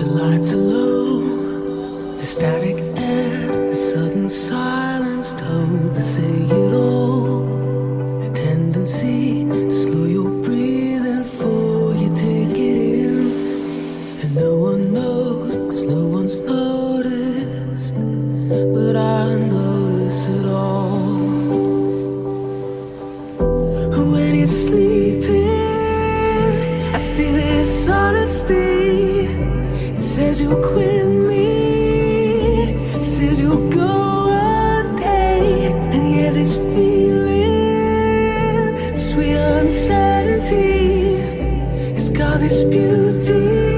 The lights are low, the static air, the sudden silence told to say it all. A tendency to slow your breathing before you take it in. And no one knows, cause no one's noticed, but I notice it all. When you're sleeping, I see this honesty. It says you'll quit me, it says you'll go one day. And yeah, this feeling, sweet uncertainty, it's got this beauty.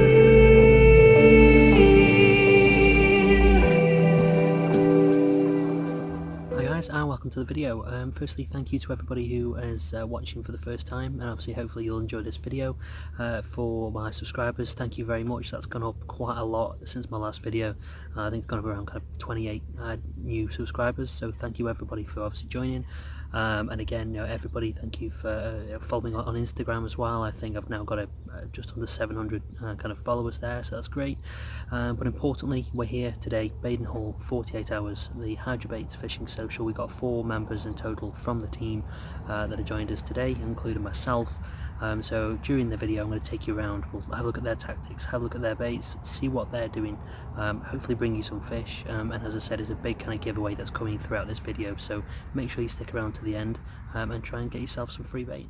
And welcome to the video. Firstly, thank you to everybody who is watching for the first time, and obviously hopefully you'll enjoy this video. For my subscribers, thank you very much. That's gone up quite a lot since my last video. I think it's gone up around kind of 28 new subscribers, so thank you everybody for obviously joining. And again, everybody, thank you for following on Instagram as well. I think I've now got just under 700 kind of followers there, so that's great. But importantly, we're here today, Baden Hall, 48 hours, the HydraBaits fishing social. We got 4 members in total from the team that have joined us today, including myself. So during the video I'm going to take you around, we'll have a look at their tactics, have a look at their baits, see what they're doing, hopefully bring you some fish, and as I said, there's a big kind of giveaway that's coming throughout this video, so make sure you stick around to the end and try and get yourself some free bait.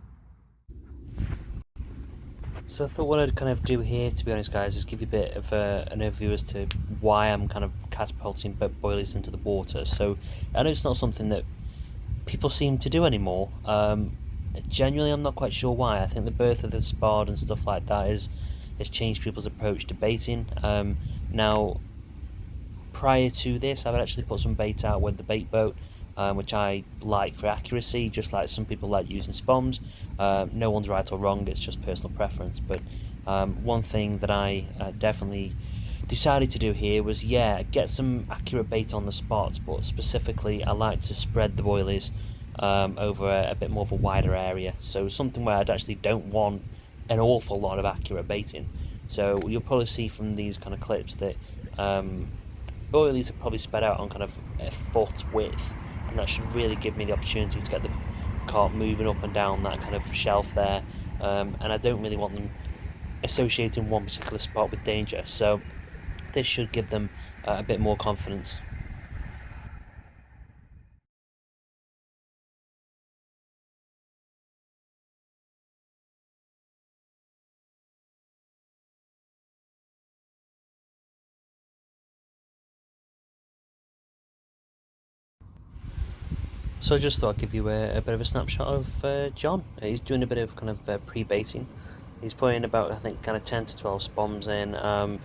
So I thought what I'd kind of do here, to be honest guys, is give you a bit of an overview as to why I'm kind of catapulting boilies into the water. So I know it's not something that people seem to do anymore. Genuinely, I'm not quite sure why. I think the birth of the spard and stuff like that has changed people's approach to baiting. Now, prior to this, I've actually put some bait out with the bait boat, which I like for accuracy, just like some people like using spoms. No one's right or wrong, it's just personal preference. But one thing that I definitely decided to do here was, get some accurate bait on the spots, but specifically I like to spread the boilies over a bit more of a wider area, so something where I actually don't want an awful lot of accurate baiting. So you'll probably see from these kind of clips that boilies are probably spread out on kind of a foot width, and that should really give me the opportunity to get the carp moving up and down that kind of shelf there, and I don't really want them associating one particular spot with danger, so this should give them a bit more confidence. So I just thought I'd give you a bit of a snapshot of John. He's doing a bit of kind of pre-baiting. He's putting about, I think, kind of 10 to 12 spoms in. For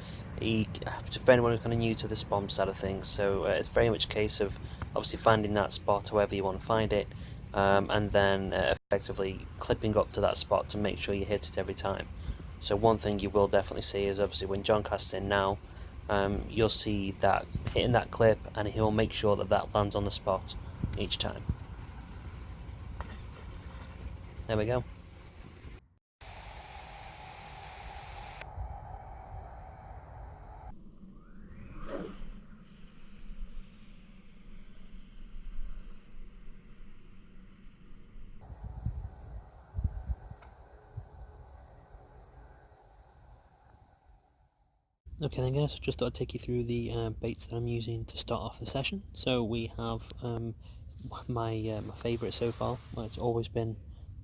anyone who's kind of new to the spom side of things, so it's very much a case of obviously finding that spot however you want to find it, and then effectively clipping up to that spot to make sure you hit it every time. So one thing you will definitely see is obviously when John casts in now, you'll see that hitting that clip, and he'll make sure that that lands on the spot each time. There we go. Okay then guys, just thought I'd take you through the baits that I'm using to start off the session. So we have my favourite so far. Well, it's always been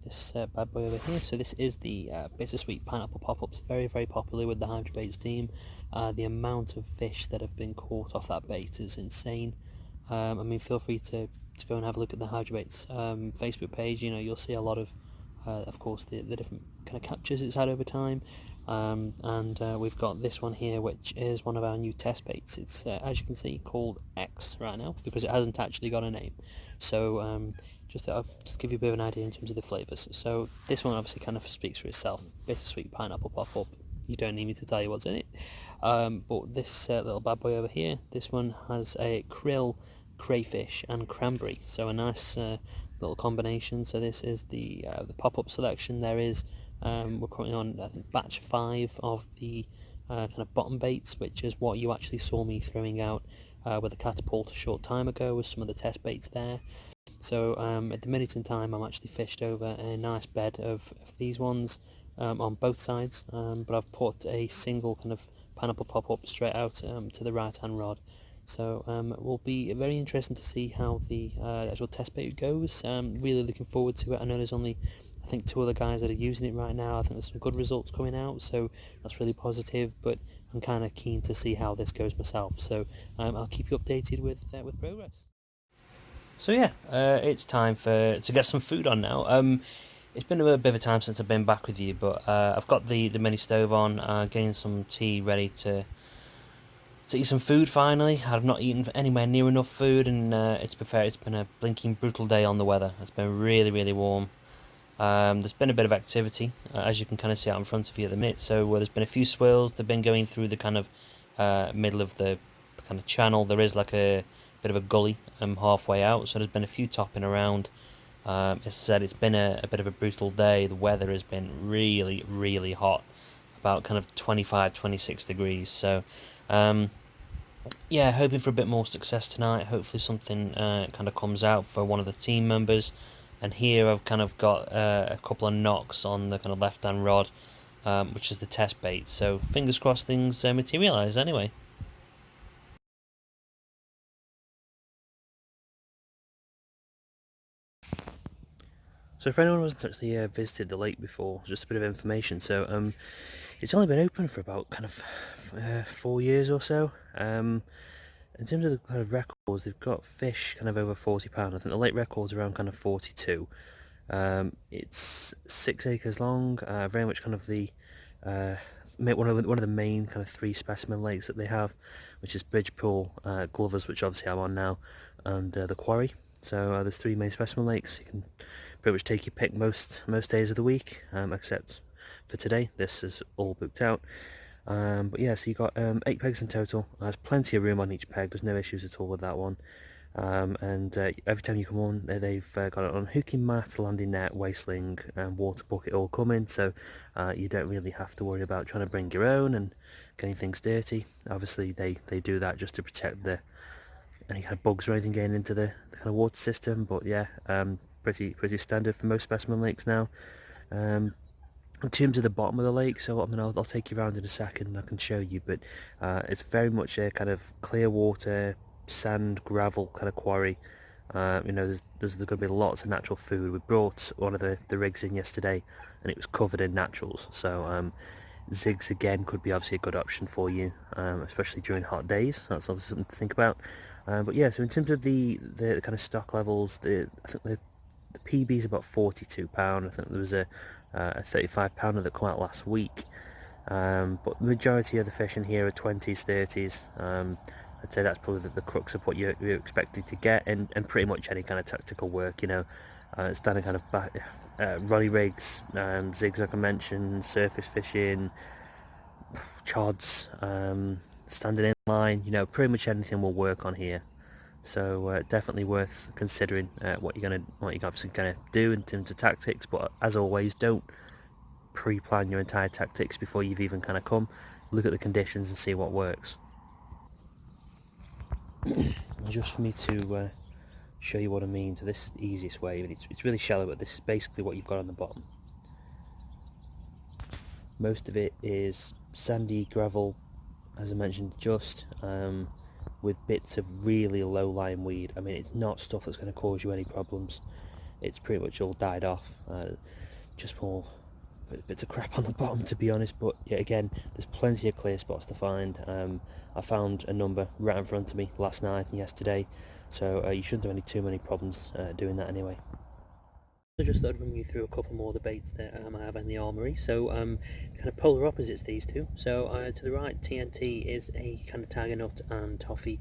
this bad boy over here. So this is the bittersweet pineapple pop-ups, very popular with the HydraBaits team. The amount of fish that have been caught off that bait is insane. I mean, feel free to go and have a look at the HydraBaits Facebook page. You'll see a lot of course the different kind of captures it's had over time, and we've got this one here, which is one of our new test baits. It's as you can see called X right now because it hasn't actually got a name. So just I'll just give you a bit of an idea in terms of the flavours. So this one obviously kind of speaks for itself. Bittersweet pineapple pop-up. You don't need me to tell you what's in it. But this little bad boy over here, this one has a krill, crayfish and cranberry, so a nice little combination. So this is the pop-up selection. There is we're currently on, I think, batch 5 of the kind of bottom baits, which is what you actually saw me throwing out with the catapult a short time ago with some of the test baits there. So at the minute in time, I'm actually fished over a nice bed of these ones on both sides, but I've put a single kind of pineapple pop-up straight out to the right-hand rod. So it will be very interesting to see how the actual test bait goes. Really looking forward to it. I know there's only, I think, 2 other guys that are using it right now. I think there's some good results coming out, so that's really positive, but I'm kind of keen to see how this goes myself. So I'll keep you updated with progress. So yeah, it's time to get some food on now. It's been a bit of a time since I've been back with you, but I've got the mini stove on, getting some tea ready to eat some food finally. I've not eaten anywhere near enough food, and it's been a blinking brutal day on the weather. It's been really, really warm. There's been a bit of activity, as you can kind of see out in front of you at the minute. So there's been a few swirls. They've been going through the kind of middle of the kind of channel. There is like a bit of a gully halfway out, so there's been a few topping around. As I said, it's been a bit of a brutal day. The weather has been really, really hot, about kind of 25, 26 degrees. So yeah, hoping for a bit more success tonight. Hopefully something kind of comes out for one of the team members. And here I've kind of got a couple of knocks on the kind of left-hand rod, which is the test bait. So fingers crossed things materialise anyway. So for anyone who hasn't actually visited the lake before, just a bit of information. So it's only been open for about kind of 4 years or so. In terms of the kind of records, they've got fish kind of over £40. I think the lake record's around kind of 42. It's 6 acres long, very much kind of the one of the main kind of 3 specimen lakes that they have, which is Bridgepool, Glovers, which obviously I'm on now, and the Quarry. So there's 3 main specimen lakes. You can pretty much take your pick most days of the week, except for today. This is all booked out. But yeah, so you got 8 pegs in total. There's plenty of room on each peg. There's no issues at all with that one. And every time you come on, they've got it on hooking mat, landing net, waistling, and water bucket all coming. So you don't really have to worry about trying to bring your own and getting things dirty. Obviously, they do that just to protect any kind of bugs or anything getting into the kind of water system. But yeah, pretty standard for most specimen lakes now. In terms of the bottom of the lake, so I mean, I'll take you around in a second and I can show you, but it's very much a kind of clear water, sand, gravel kind of quarry. You know, there's going to be lots of natural food. We brought one of the rigs in yesterday and it was covered in naturals, so zigs again could be obviously a good option for you, especially during hot days. That's obviously something to think about. But yeah, so in terms of the kind of stock levels, I think the PB is about £42. I think there was a £35 that come out last week, but the majority of the fish in here are 20s, 30s. I'd say that's probably the crux of what you're expected to get, and pretty much any kind of tactical work, you know, standing kind of rolly rigs, zigs like I mentioned, surface fishing, chods, standing in line, you know, pretty much anything will work on here. So definitely worth considering what you're obviously gonna do in terms of tactics. But as always, don't pre-plan your entire tactics before you've even kind of come. Look at the conditions and see what works. And just for me to show you what I mean, so this is the easiest way. It's really shallow, but this is basically what you've got on the bottom. Most of it is sandy gravel, as I mentioned, just with bits of really low-lying weed. I mean, it's not stuff that's going to cause you any problems. It's pretty much all died off. Just more bits of crap on the bottom, to be honest. But yeah, again, there's plenty of clear spots to find. I found a number right in front of me last night and yesterday, so you shouldn't have too many problems doing that anyway. I just thought I'd run you through a couple more of the baits that I have in the armoury. So kind of polar opposites, these two. So to the right, TNT is a kind of tiger nut and toffee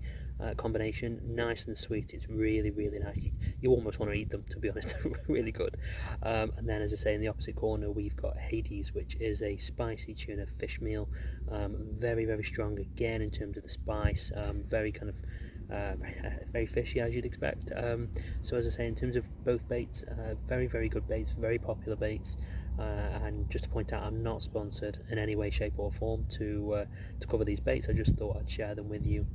combination. Nice and sweet. It's really, really nice. You almost want to eat them, to be honest. Really good. And then, as I say, in the opposite corner, we've got Hades, which is a spicy tuna fish meal. Very, very strong again in terms of the spice. Very kind of very fishy as you'd expect. So as I say, in terms of both baits, very good baits, very popular baits. And just to point out, I'm not sponsored in any way, shape or form to cover these baits. I just thought I'd share them with you.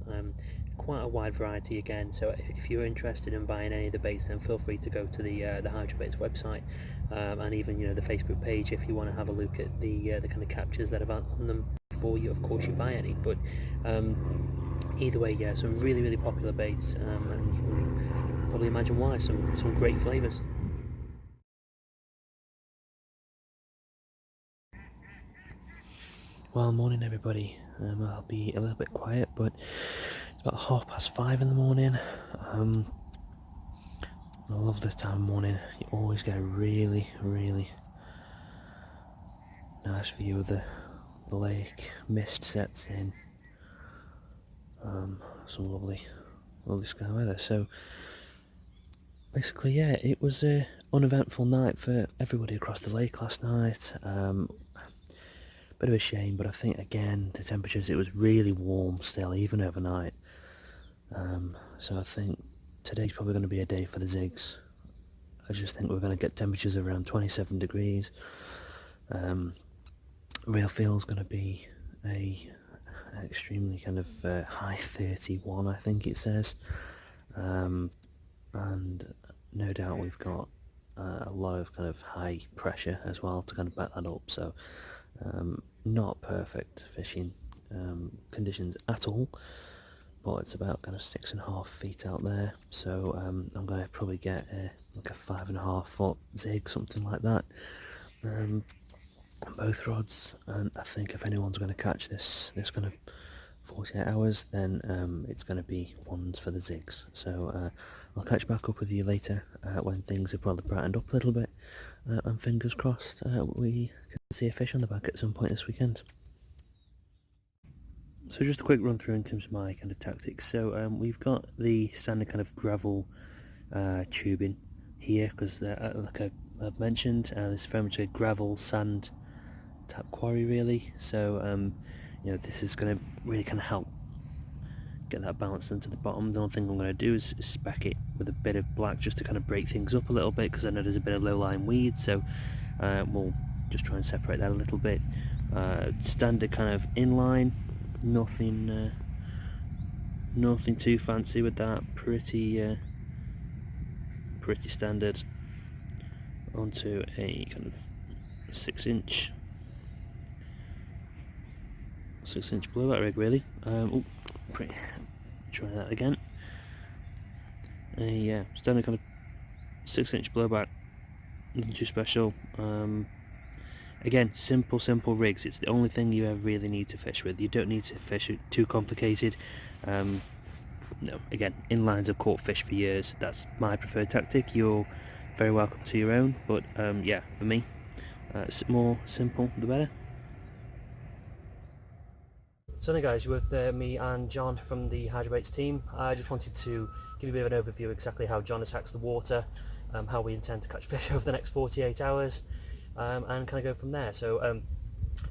Quite a wide variety again, so if you're interested in buying any of the baits, then feel free to go to the HydraBaits website, and even the Facebook page if you want to have a look at the kind of captures that are on them before you, of course, you buy any. But either way, yeah, some really popular baits, and you can probably imagine why. Some great flavours. Well, morning everybody. I'll be a little bit quiet, but it's about 5:30 in the morning. I love this time of morning. You always get a really nice view of the lake. Mist sets in. Some lovely sky weather. So basically, yeah, it was a uneventful night for everybody across the lake last night. Bit of a shame, but I think again the temperatures, it was really warm still, even overnight. So I think today's probably going to be a day for the zigs. I just think we're going to get temperatures around 27 degrees. Real feel's going to be a extremely kind of high 31, I think it says. And no doubt we've got a lot of kind of high pressure as well to kind of back that up. So not perfect fishing conditions at all, but it's about kind of 6.5 feet out there. So I'm going to probably get like a 5.5 foot zig, something like that. Both rods, and I think if anyone's going to catch this kind of 48 hours, then it's going to be ones for the zigs. So I'll catch back up with you later when things have probably brightened up a little bit, and fingers crossed we can see a fish on the back at some point this weekend. So just a quick run through in terms of my kind of tactics. So we've got the standard kind of gravel tubing here, because like I've mentioned, this is very much a gravel sand tap quarry really. So this is going to really kind of help get that balance into the bottom. The only thing I'm going to do is spec it with a bit of black just to kind of break things up a little bit, because I know there's a bit of low-lying weeds, so we'll just try and separate that a little bit. Standard kind of inline, nothing too fancy with that, pretty standard, onto a kind of 6-inch blowout rig really. Try that again. A standard kind of 6-inch blowback, nothing too special. Again, simple rigs. It's the only thing you ever really need to fish with. You don't need to fish it too complicated. No, again, inlines have caught fish for years. That's my preferred tactic. You're very welcome to your own, but yeah, for me, more simple the better. So then guys, you're with me and John from the HydraBaits team. I just wanted to give you a bit of an overview exactly how John attacks the water, how we intend to catch fish over the next 48 hours, and kind of go from there. So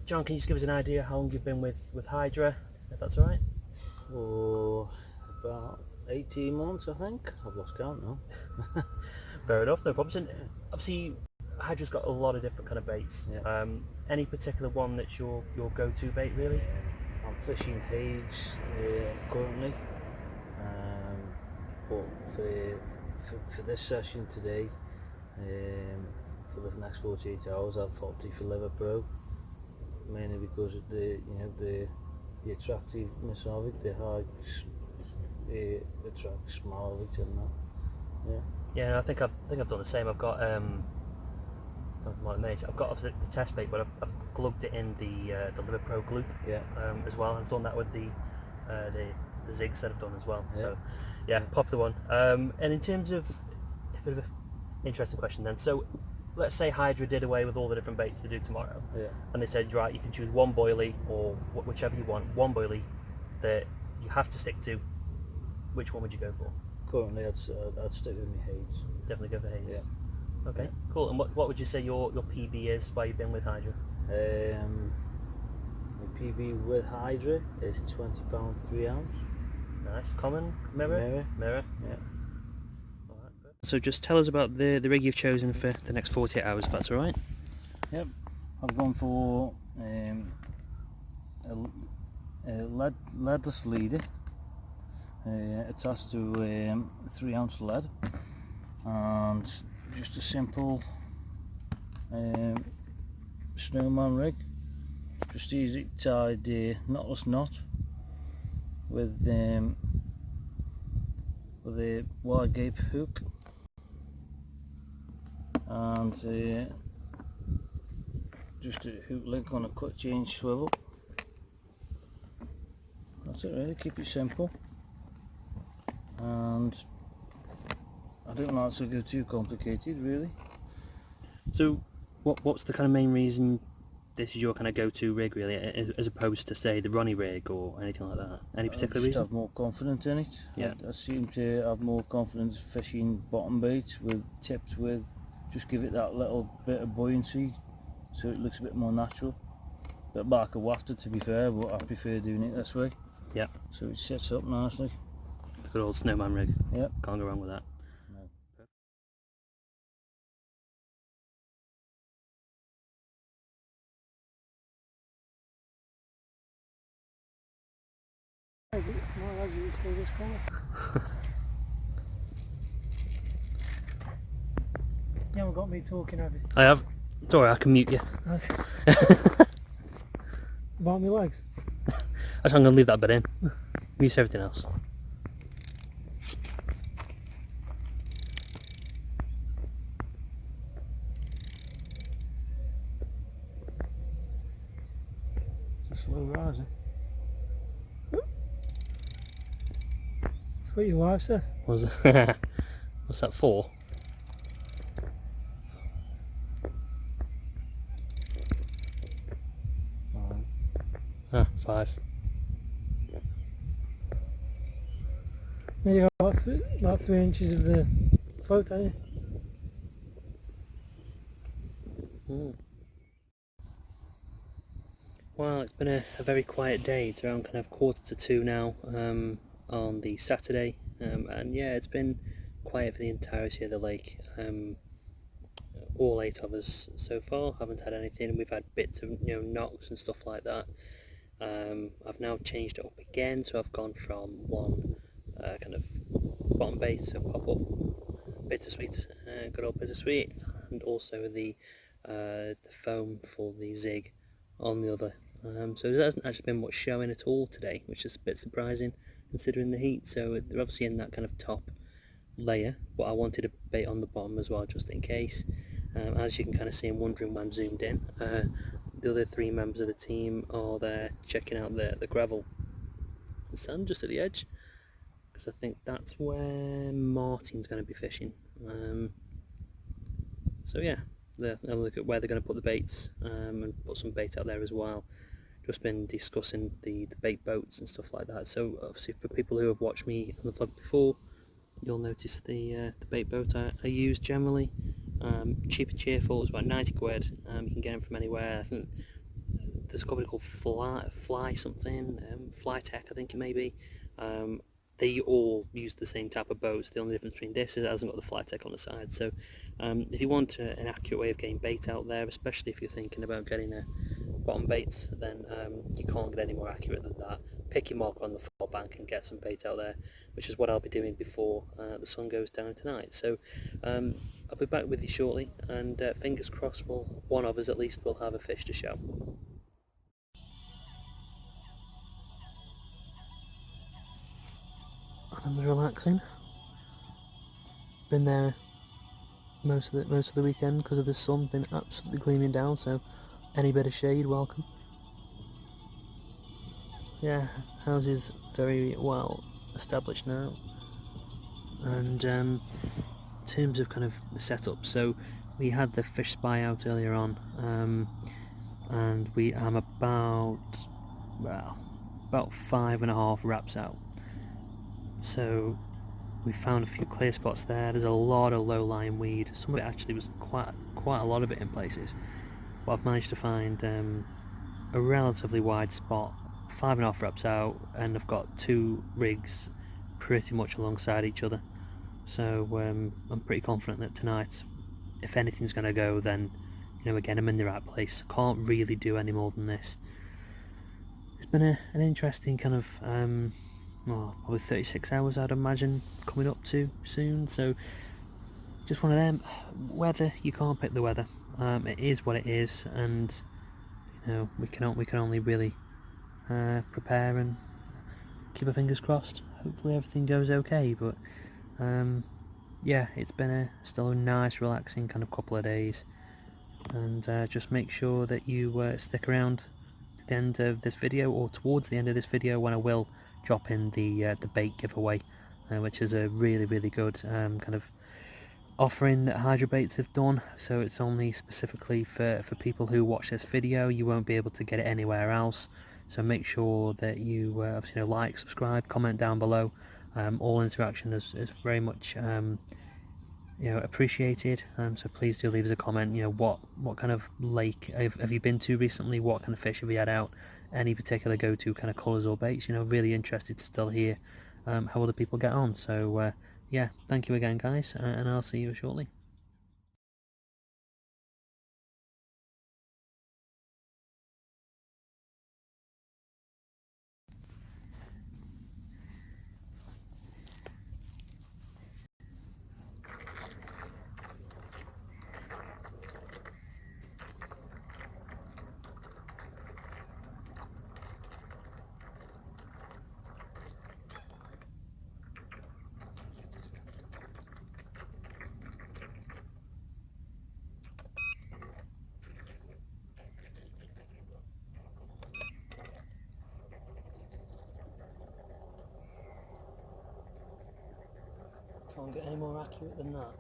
John, can you just give us an idea how long you've been with Hydra, if that's all right? Oh, about 18 months I think. I've lost count now. Fair enough, no problem. So, obviously Hydra's got a lot of different kind of baits. Yeah. Any particular one that's your go-to bait really? I'm fishing haze currently, but for this session today, for the next 48 hours, I've opted for Liver Pro, mainly because of the attractiveness of it, the high attract smell of it and that. Yeah, I think I've done the same. I've got I've got obviously the test bait, but I've glugged it in the Liver Pro glue as well. I've done that with the zigs that I've done as well. Yeah. So yeah, popular one. And in terms of a bit of an interesting question then, so let's say Hydra did away with all the different baits to do tomorrow, and they said, right, you can choose one boilie or whichever you want, one boilie that you have to stick to. Which one would you go for? Currently I'd stick with my haze. Definitely go for haze. Yeah. Okay, cool. And what would you say your PB is while you've been with Hydra? My PB with Hydra is £20 3 ounce. Nice. Common? Mirror? Mirror. Yeah. So just tell us about the rig you've chosen for the next 48 hours, if that's alright. Yep, I've gone for a leadless leader attached to 3-ounce lead, and just a simple snowman rig, just easy tied knotless knot with a wide gape hook, and just a hook link on a quick change swivel. That's it really, keep it simple, and I don't like to go too complicated really. So what's the kind of main reason this is your kind of go-to rig really, as opposed to say the Ronnie rig or anything like that? Any particular I just reason? have more confidence in it. Yeah. I seem to have more confidence fishing bottom baits with tips with, just give it that little bit of buoyancy so it looks a bit more natural. Bit like a wafter to be fair, but I prefer doing it this way. Yeah. So it sets up nicely. The good old snowman rig. Yep. Can't go wrong with that. No. You haven't got me talking, have you? I have. It's alright, I can mute you. About my legs? I'm going to leave that bit in. Mute everything else. It's a slow riser. That's what your wife says. What's that for? Ah, 5. Then you got about 3 inches of the float, haven't you? Well, it's been a very quiet day. It's around kind of 1:45 now on the Saturday, and yeah, it's been quiet for the entirety of the lake. All 8 of us so far haven't had anything. We've had bits of knocks and stuff like that. I've now changed it up again, so I've gone from one kind of bottom bait, so pop up bittersweet, good old bittersweet, and also the foam for the zig on the other. So there hasn't actually been much showing at all today, which is a bit surprising considering the heat. So they're obviously in that kind of top layer, but I wanted a bait on the bottom as well, just in case. As you can kind of see, I'm wondering when I'm zoomed in. The other 3 members of the team are there checking out the gravel and sand just at the edge, because I think that's where Martin's going to be fishing. So yeah, they'll look at where they're going to put the baits and put some bait out there as well. Just been discussing the bait boats and stuff like that. So obviously for people who have watched me on the vlog before, you'll notice the bait boat I use generally. Cheap and cheerful, it's about 90 quid. You can get them from anywhere. I think there's a company called Fly something, Fly Tech I think it may be. They all use the same type of boats. The only difference between this is it hasn't got the Fly Tech on the side. So if you want an accurate way of getting bait out there, especially if you're thinking about getting a bottom baits, then you can't get any more accurate than that. Pick your marker on the far bank and get some bait out there, which is what I'll be doing before the sun goes down tonight. So I'll be back with you shortly, and fingers crossed one of us at least will have a fish to show. Adam's relaxing. Been there most of the weekend because of the sun, been absolutely gleaming down, so any bit of shade welcome. Yeah, house is very well established now, and in terms of kind of the setup, so we had the fish spy out earlier on, and we am about 5.5 wraps out. So we found a few clear spots there. There's a lot of low-lying weed. Some of it actually was quite a lot of it in places, but I've managed to find a relatively wide spot, 5.5 wraps out, and I've got 2 rigs pretty much alongside each other. So I'm pretty confident that tonight, if anything's going to go, then, you know, again, I'm in the right place. Can't really do any more than this. It's been an interesting kind of, well, probably 36 hours I'd imagine coming up to soon. So just one of them. Weather, you can't pick the weather. It is what it is, and you know, we can only really prepare and keep our fingers crossed. Hopefully everything goes okay. But yeah, it's been still a nice, relaxing kind of couple of days. And just make sure that you stick around to the end of this video, or towards the end of this video, when I will drop in the bait giveaway, which is a really good kind of offering that HydraBaits have done. So it's only specifically for people who watch this video. You won't be able to get it anywhere else. So make sure that you obviously, like, subscribe, comment down below. All interaction is very much appreciated. So please do leave us a comment. What kind of lake have you been to recently? What kind of fish have you had out? Any particular go-to kind of colours or baits? Really interested to still hear how other people get on. So yeah, thank you again, guys, and I'll see you shortly. Can't get any more accurate than that.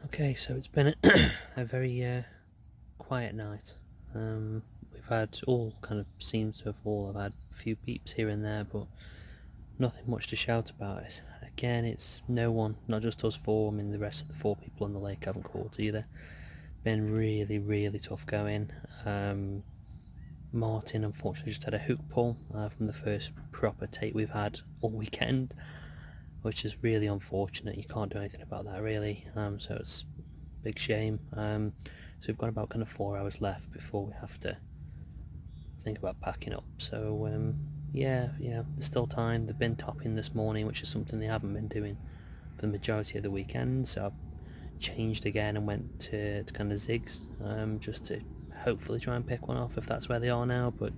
Okay, so it's been a very quiet night. We've had all kind of seems to have all. I've had a few beeps here and there, but nothing much to shout about it. Again, it's no one, not just us four. I mean, the rest of the 4 people on the lake haven't caught either. Been really tough going. Martin unfortunately just had a hook pull from the first proper take we've had all weekend, which is really unfortunate. You can't do anything about that really. So it's a big shame. So we've got about kind of 4 hours left before we have to think about packing up. So yeah, there's still time. They've been topping this morning, which is something they haven't been doing for the majority of the weekend. So I've changed again and went to kind of zigs, just to hopefully try and pick one off if that's where they are now. But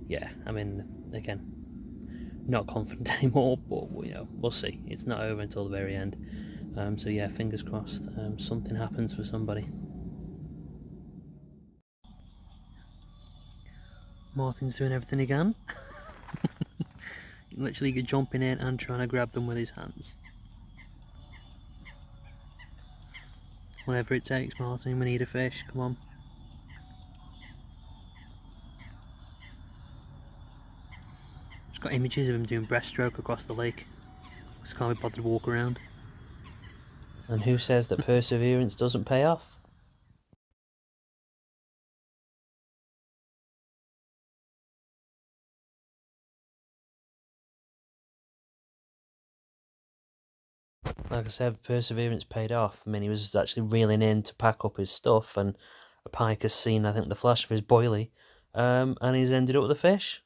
yeah, I mean, again, not confident anymore, but we'll see. It's not over until the very end. So yeah, fingers crossed something happens for somebody. Martin's doing everything he can. Literally jumping in and trying to grab them with his hands. Whatever it takes, Martin, we need a fish, come on. Just got images of him doing breaststroke across the lake. Just can't be bothered to walk around. And who says that perseverance doesn't pay off? Like I said, perseverance paid off. I mean, he was actually reeling in to pack up his stuff, and a pike has seen, I think, the flash of his boilie, and he's ended up with a fish.